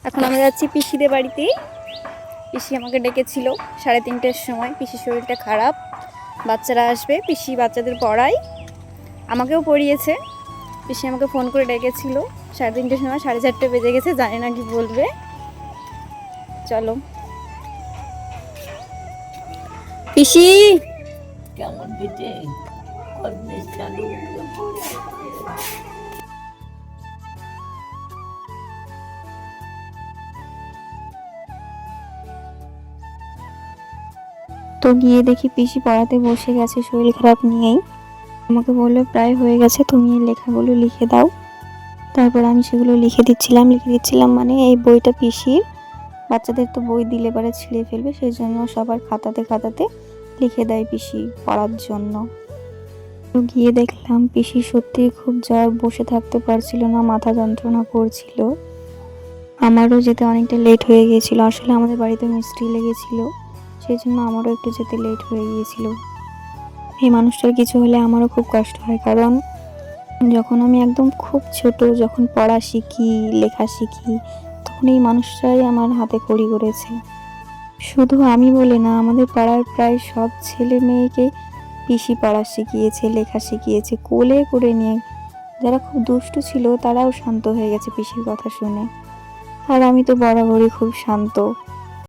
এখন আমরা যাচ্ছি পিসিদের বাড়িতে। পিসি আমাকে ডেকেছিল 3:30টার সময়। পিসির শরীরটা খারাপ, বাচ্চারা আসবে, পিসি বাচ্চাদের পড়ায়, আমাকেও পড়িয়েছে। পিসি আমাকে ফোন করে ডেকেছিল 3:30টার সময়, 4:30 বেজে গেছে, জানি না কি বলবে। চলো পিসি। কেমন বেটে কলেজ চালু তো গিয়ে দেখি পিসি পড়াতে বসে গেছে শরীর খারাপ নিয়েই। আমাকে বললো প্রায় হয়ে গেছে, তুমি এই লেখাগুলো লিখে দাও। তারপর আমি সেগুলো লিখে দিচ্ছিলাম মানে এই বইটা পিসির, বাচ্চাদের তো বই দিলে পরে ছিঁড়ে ফেলবে, সেই জন্য সবার খাতাতে খাতাতে লিখে দেয় পিসি পড়ার জন্য। তো গিয়ে দেখলাম পিসি সত্যি খুব জ্বর, বসে থাকতে পারছিল না, মাথা যন্ত্রণা করছিল। আমারও যেতে অনেকটা লেট হয়ে গিয়েছিল, আসলে আমাদের বাড়িতে মিস্ত্রি লেগেছিল, সেই জন্য আমারও একটু যেতে লেট হয়ে গিয়েছিল। এই মানুষটার কিছু হলে আমারও খুব কষ্ট হয়, কারণ যখন আমি একদম খুব ছোট, যখন পড়া শিখি, লেখা শিখি, তখন এই মানুষটাই আমার হাতে খড়ি করেছে। শুধু আমি বলে না, আমাদের পাড়ার প্রায় সব ছেলে মেয়েকে পিসি পড়া শিখিয়েছে, লেখা শিখিয়েছে, কোলে করে নিয়ে। যারা খুব দুষ্টু ছিল তারাও শান্ত হয়ে গেছে পিসির কথা শুনে। আর আমি তো বরাবরই খুব শান্ত।